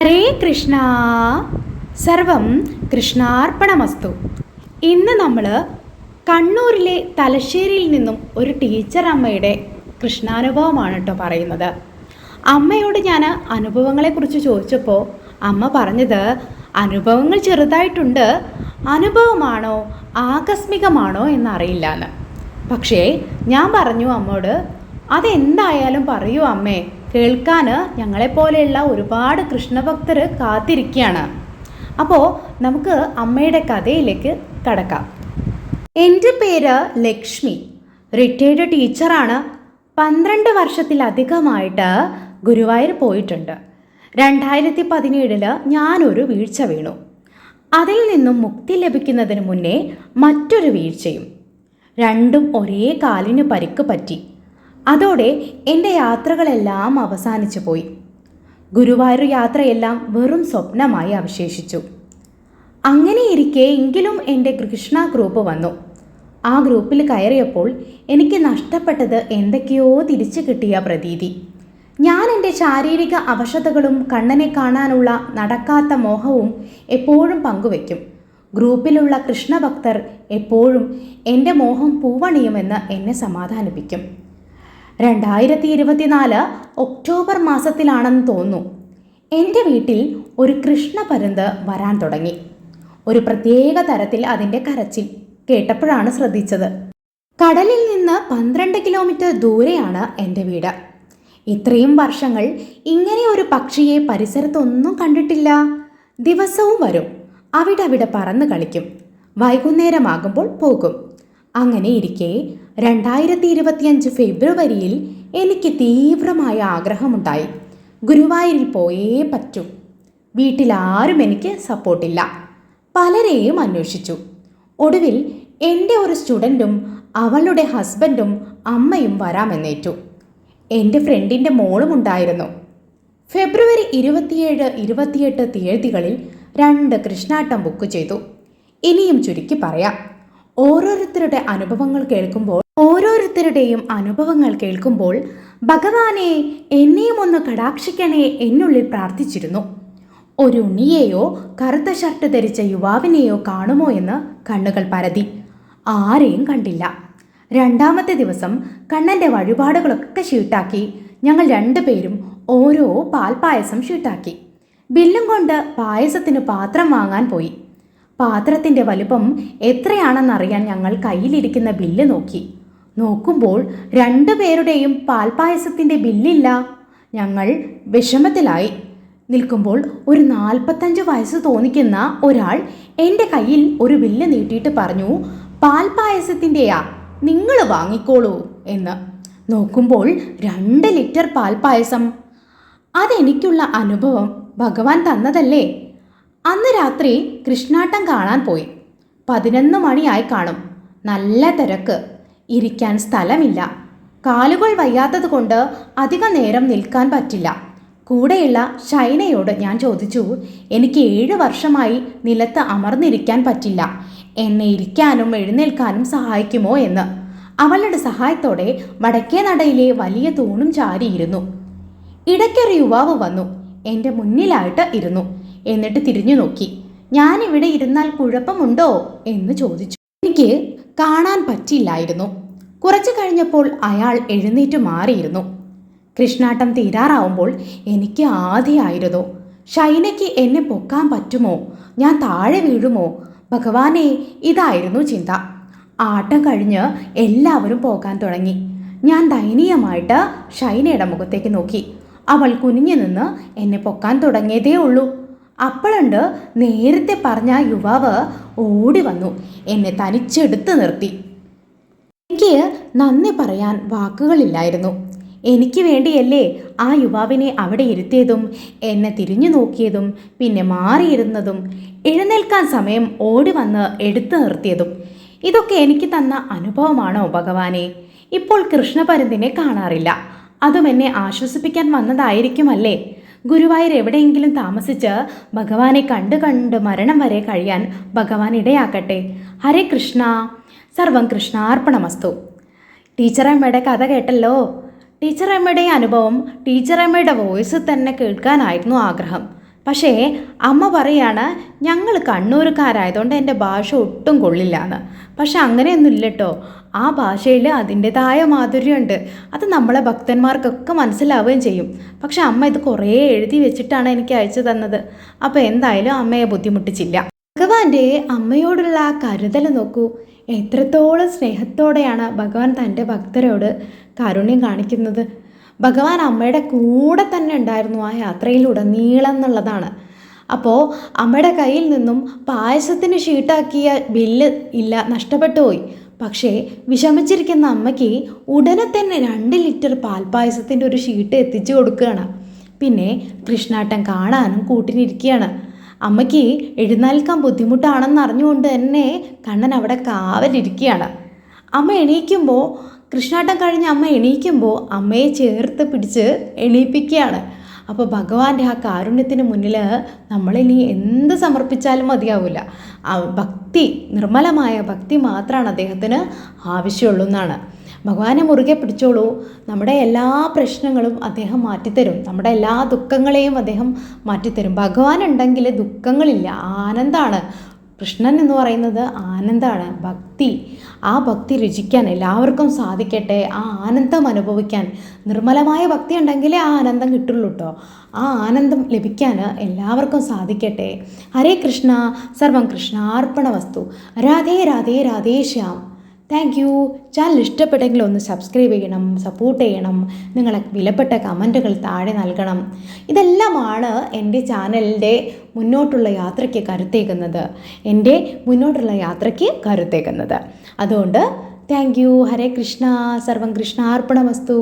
ഹരേ കൃഷ്ണ. സർവം കൃഷ്ണാർപ്പണമസ്തു. ഇന്ന് നമ്മൾ കണ്ണൂരിലെ തലശ്ശേരിയിൽ നിന്നും ഒരു ടീച്ചർ അമ്മയുടെ കൃഷ്ണാനുഭവമാണ് കേട്ടോ പറയുന്നത്. അമ്മയോട് ഞാൻ അനുഭവങ്ങളെക്കുറിച്ച് ചോദിച്ചപ്പോൾ അമ്മ പറഞ്ഞത് അനുഭവങ്ങൾ ചെറുതായിട്ടുണ്ട്, അനുഭവമാണോ ആകസ്മികമാണോ എന്നറിയില്ല എന്ന്. പക്ഷേ ഞാൻ പറഞ്ഞു അമ്മോട്, അതെന്തായാലും പറയൂ അമ്മേ, കേൾക്കാൻ ഞങ്ങളെപ്പോലെയുള്ള ഒരുപാട് കൃഷ്ണഭക്തർ കാത്തിരിക്കുകയാണ്. അപ്പോൾ നമുക്ക് അമ്മയുടെ കഥയിലേക്ക് കടക്കാം. എൻ്റെ പേര് ലക്ഷ്മി, റിട്ടയർഡ് ടീച്ചറാണ്. 12 വർഷത്തിലധികമായിട്ട് ഗുരുവായൂർ പോയിട്ടുണ്ട്. 2017 ഞാനൊരു വീഴ്ച വീണു. അതിൽ നിന്നും മുക്തി ലഭിക്കുന്നതിന് മുന്നേ മറ്റൊരു വീഴ്ചയും. രണ്ടും ഒരേ കാലിന് പരിക്ക് പറ്റി. അതോടെ എൻ്റെ യാത്രകളെല്ലാം അവസാനിച്ചു പോയി. ഗുരുവായൂർ യാത്രയെല്ലാം വെറും സ്വപ്നമായി അവശേഷിച്ചു. അങ്ങനെയിരിക്കെ എങ്കിലും എൻ്റെ കൃഷ്ണ ഗ്രൂപ്പ് വന്നു. ആ ഗ്രൂപ്പിൽ കയറിയപ്പോൾ എനിക്ക് നഷ്ടപ്പെട്ടത് എന്തൊക്കെയോ തിരിച്ചു കിട്ടിയ പ്രതീതി. ഞാൻ എൻ്റെ ശാരീരിക അവശതകളും കണ്ണനെ കാണാനുള്ള നടക്കാത്ത മോഹവും എപ്പോഴും പങ്കുവയ്ക്കും. ഗ്രൂപ്പിലുള്ള കൃഷ്ണഭക്തർ എപ്പോഴും എൻ്റെ മോഹം പൂവണിയുമെന്ന് എന്നെ സമാധാനിപ്പിക്കും. 2024 ഒക്ടോബർ മാസത്തിലാണെന്ന് തോന്നുന്നു, എൻ്റെ വീട്ടിൽ ഒരു കൃഷ്ണപരുന്ത് വരാൻ തുടങ്ങി. ഒരു പ്രത്യേക തരത്തിൽ അതിൻ്റെ കരച്ചിൽ കേട്ടപ്പോഴാണ് ശ്രദ്ധിച്ചത്. കടലിൽ നിന്ന് 12 കിലോമീറ്റർ ദൂരെയാണ് എൻ്റെ വീട്. ഇത്രയും വർഷങ്ങൾ ഇങ്ങനെ ഒരു പക്ഷിയെ പരിസരത്തൊന്നും കണ്ടിട്ടില്ല. ദിവസവും വരും, അവിടെ പറന്ന് കളിക്കും. വൈകുന്നേരമാകുമ്പോൾ പോകും. അങ്ങനെ ഇരിക്കെ 2025 ഫെബ്രുവരിയിൽ എനിക്ക് തീവ്രമായ ആഗ്രഹമുണ്ടായി. ഗുരുവായൂരിൽ പോയേ പറ്റൂ. വീട്ടിലാരും എനിക്ക് സപ്പോർട്ടില്ല. പലരെയും അന്വേഷിച്ചു. ഒടുവിൽ എൻ്റെ ഒരു സ്റ്റുഡൻറ്റും അവളുടെ ഹസ്ബൻഡും അമ്മയും വരാമെന്നേറ്റു. എൻ്റെ ഫ്രണ്ടിൻ്റെ മോളും ഉണ്ടായിരുന്നു. ഫെബ്രുവരി 27, 28 തീയതികളിൽ 2 കൃഷ്ണാട്ടം ബുക്ക് ചെയ്തു. ഇനിയും ചുരുക്കി പറയാം, ഓരോരുത്തരുടെയും അനുഭവങ്ങൾ കേൾക്കുമ്പോൾ ഭഗവാനെ എന്നെയും ഒന്ന് കടാക്ഷിക്കണേ എന്നുള്ളിൽ പ്രാർത്ഥിച്ചിരുന്നു. ഒരു ഉണ്ണിയെയോ കറുത്ത ഷർട്ട് ധരിച്ച യുവാവിനെയോ കാണുമോ എന്ന് കണ്ണുകൾ പരതി. ആരെയും കണ്ടില്ല. 2ാമത്തെ ദിവസം കണ്ണൻ്റെ വഴിപാടുകളൊക്കെ ഷീട്ടാക്കി ഞങ്ങൾ 2 പേരും ഓരോ പാൽപ്പായസം ഷീട്ടാക്കി. ബില്ലും കൊണ്ട് പായസത്തിന് പാത്രം വാങ്ങാൻ പോയി. പാത്രത്തിൻ്റെ വലുപ്പം എത്രയാണെന്നറിയാൻ ഞങ്ങൾ കയ്യിലിരിക്കുന്ന ബില്ല് നോക്കി. നോക്കുമ്പോൾ 2 പേരുടെയും പാൽപ്പായസത്തിൻ്റെ ബില്ലില്ല. ഞങ്ങൾ വിഷമത്തിലായി നിൽക്കുമ്പോൾ ഒരു 45 വയസ്സ് തോന്നിക്കുന്ന ഒരാൾ എൻ്റെ കയ്യിൽ ഒരു ബില്ല് നീട്ടിയിട്ട് പറഞ്ഞു, പാൽപ്പായസത്തിൻ്റെയാ, നിങ്ങൾ വാങ്ങിക്കോളൂ എന്ന്. നോക്കുമ്പോൾ 2 ലിറ്റർ പാൽപ്പായസം. അതെനിക്കുള്ള അനുഭവം ഭഗവാൻ തന്നതല്ലേ. അന്ന് രാത്രി കൃഷ്ണാട്ടം കാണാൻ പോയി. 11 മണിയായി കാണും. നല്ല തിരക്ക്, ഇരിക്കാൻ സ്ഥലമില്ല. കാലുകൾ വയ്യാത്തത് കൊണ്ട് അധിക നേരം നിൽക്കാൻ പറ്റില്ല. കൂടെയുള്ള ഷൈനയോട് ഞാൻ ചോദിച്ചു, എനിക്ക് 7 വർഷമായി നിലത്ത് അമർന്നിരിക്കാൻ പറ്റില്ല, എന്നെ ഇരിക്കാനും എഴുന്നേൽക്കാനും സഹായിക്കുമോ എന്ന്. അവളുടെ സഹായത്തോടെ വടക്കേ നടയിലെ വലിയ തൂണും ചാരിയിരുന്നു. ഇടയ്ക്കൊരു യുവാവ് വന്നു എൻ്റെ മുന്നിലായിട്ട് ഇരുന്നു. എന്നിട്ട് തിരിഞ്ഞു നോക്കി. ഞാനിവിടെ ഇരുന്നാൽ കുഴപ്പമുണ്ടോ എന്ന് ചോദിച്ചു. എനിക്ക് കാണാൻ പറ്റില്ലായിരുന്നു. കുറച്ചു കഴിഞ്ഞപ്പോൾ അയാൾ എഴുന്നേറ്റ് മാറിയിരുന്നു. കൃഷ്ണാട്ടം തീരാറാവുമ്പോൾ എനിക്ക് ആദിയായിരുന്നു. ഷൈനയ്ക്ക് എന്നെ പൊക്കാൻ പറ്റുമോ, ഞാൻ താഴെ വീഴുമോ, ഭഗവാനെ, ഇതായിരുന്നു ചിന്ത. ആട്ടം കഴിഞ്ഞ് എല്ലാവരും പോകാൻ തുടങ്ങി. ഞാൻ ദയനീയമായിട്ട് ഷൈനയുടെ മുഖത്തേക്ക് നോക്കി. അവൾ കുനിഞ്ഞു നിന്ന് എന്നെ പൊക്കാൻ തുടങ്ങിയതേ ഉള്ളൂ. അപ്പോഴുണ്ട് നേരത്തെ പറഞ്ഞ യുവാവ് ഓടി വന്നു എന്നെ തനിച്ചെടുത്ത് നിർത്തി. എനിക്ക് നന്ദി പറയാൻ വാക്കുകളില്ലായിരുന്നു. എനിക്ക് വേണ്ടിയല്ലേ ആ യുവാവിനെ അവിടെ ഇരുത്തിയതും എന്നെ തിരിഞ്ഞു നോക്കിയതും പിന്നെ മാറിയിരുന്നതും എഴുന്നേൽക്കാൻ സമയം ഓടി വന്ന് എടുത്തു നിർത്തിയതും. ഇതൊക്കെ എനിക്ക് തന്ന അനുഭവമാണോ ഭഗവാനെ? ഇപ്പോൾ കൃഷ്ണപരുന്തിനെ കാണാറില്ല. അതും എന്നെ ആശ്വസിപ്പിക്കാൻ വന്നതായിരിക്കുമല്ലേ. ഗുരുവായൂർ എവിടെയെങ്കിലും താമസിച്ച് ഭഗവാനെ കണ്ട് മരണം വരെ കഴിയാൻ ഭഗവാൻ ഇടയാക്കട്ടെ. ഹരേ കൃഷ്ണ. സർവം കൃഷ്ണാർപ്പണമസ്തു. ടീച്ചറമ്മയുടെ കഥ കേട്ടല്ലോ. ടീച്ചറമ്മയുടെ അനുഭവം, ടീച്ചറമ്മയുടെ വോയിസ് തന്നെ കേൾക്കാനായിരുന്നു ആഗ്രഹം. പക്ഷേ അമ്മ പറയാണ് ഞങ്ങൾ കണ്ണൂരുകാരായതുകൊണ്ട് എൻ്റെ ഭാഷ ഒട്ടും കൊള്ളില്ല എന്ന്. പക്ഷെ അങ്ങനെയൊന്നും ഇല്ല കേട്ടോ. ആ ഭാഷയിൽ അതിൻ്റെതായ മാധുര്യമുണ്ട്. അത് നമ്മളെ ഭക്തന്മാർക്കൊക്കെ മനസ്സിലാവുകയും ചെയ്യും. പക്ഷെ അമ്മ ഇത് കുറേ എഴുതി വെച്ചിട്ടാണ് എനിക്ക് അയച്ചു തന്നത്. അപ്പോൾ എന്തായാലും അമ്മയെ ബുദ്ധിമുട്ടിച്ചില്ല. ഭഗവാന്റെ അമ്മയോടുള്ള ആ കരുതൽ നോക്കൂ. എത്രത്തോളം സ്നേഹത്തോടെയാണ് ഭഗവാൻ തൻ്റെ ഭക്തരോട് കാരുണ്യം കാണിക്കുന്നത്. ഭഗവാൻ അമ്മയുടെ കൂടെ തന്നെ ഉണ്ടായിരുന്നു ആ യാത്രയിലുടനീളം എന്നുള്ളതാണ്. അപ്പോൾ അമ്മയുടെ കയ്യിൽ നിന്നും പായസത്തിന് ഷീട്ടാക്കിയ ബില്ല് ഇല്ല, നഷ്ടപ്പെട്ടു പോയി. പക്ഷേ വിഷമിച്ചിരിക്കുന്ന അമ്മയ്ക്ക് ഉടനെ തന്നെ 2 ലിറ്റർ പാൽപ്പായസത്തിൻ്റെ ഒരു ഷീട്ട് എത്തിച്ചു കൊടുക്കുകയാണ്. പിന്നെ കൃഷ്ണാട്ടൻ കാണാനും കൂട്ടിനിരിക്കുകയാണ്. അമ്മയ്ക്ക് എഴുന്നേൽക്കാൻ ബുദ്ധിമുട്ടാണെന്ന് അറിഞ്ഞുകൊണ്ട് തന്നെ കണ്ണൻ അവിടെ കാവലിരിക്കുകയാണ്. അമ്മ എണീക്കുമ്പോൾ, കൃഷ്ണാട്ടം കഴിഞ്ഞ് അമ്മ എണീക്കുമ്പോൾ അമ്മയെ ചേർത്ത് പിടിച്ച് എണീപ്പിക്കുകയാണ്. അപ്പോൾ ഭഗവാന്റെ ആ കാരുണ്യത്തിന് മുന്നിൽ നമ്മളിനി എന്ത് സമർപ്പിച്ചാലും മതിയാവില്ല. ആ ഭക്തി, നിർമ്മലമായ ഭക്തി മാത്രമാണ് അദ്ദേഹത്തിന് ആവശ്യമുള്ളൂ എന്നാണ്. ഭഗവാനെ മുറുകെ പിടിച്ചോളൂ. നമ്മുടെ എല്ലാ പ്രശ്നങ്ങളും അദ്ദേഹം മാറ്റിത്തരും. നമ്മുടെ എല്ലാ ദുഃഖങ്ങളെയും അദ്ദേഹം മാറ്റിത്തരും. ഭഗവാൻ ഉണ്ടെങ്കിൽ ദുഃഖങ്ങളില്ല, ആനന്ദമാണ്. കൃഷ്ണൻ എന്ന് പറയുന്നത് ആനന്ദമാണ്, ഭക്തി. ആ ഭക്തി രുചിക്കാൻ എല്ലാവർക്കും സാധിക്കട്ടെ. ആ ആനന്ദം അനുഭവിക്കാൻ, നിർമ്മലമായ ഭക്തി ഉണ്ടെങ്കിലേ ആ ആനന്ദം കിട്ടുള്ളൂ കേട്ടോ. ആ ആനന്ദം ലഭിക്കാൻ എല്ലാവർക്കും സാധിക്കട്ടെ. ഹരേ കൃഷ്ണ, സർവം കൃഷ്ണാർപ്പണമസ്തു. Radhe Radhe Radhe Shyam. Thank you. Channel ഇഷ്ടപ്പെട്ടെങ്കിൽ ഒന്ന് സബ്സ്ക്രൈബ് ചെയ്യണം, സപ്പോർട്ട് ചെയ്യണം. നിങ്ങളെ വിലപ്പെട്ട കമൻറ്റുകൾ താഴെ നൽകണം. ഇതെല്ലാമാണ് എൻ്റെ ചാനലിൻ്റെ മുന്നോട്ടുള്ള യാത്രയ്ക്ക് കരുത്തേക്കുന്നത്, എൻ്റെ മുന്നോട്ടുള്ള യാത്രയ്ക്ക് കരുത്തേക്കുന്നത്. അതുകൊണ്ട് താങ്ക് യു. ഹരേ കൃഷ്ണ, സർവം കൃഷ്ണാർപ്പണമസ്തു.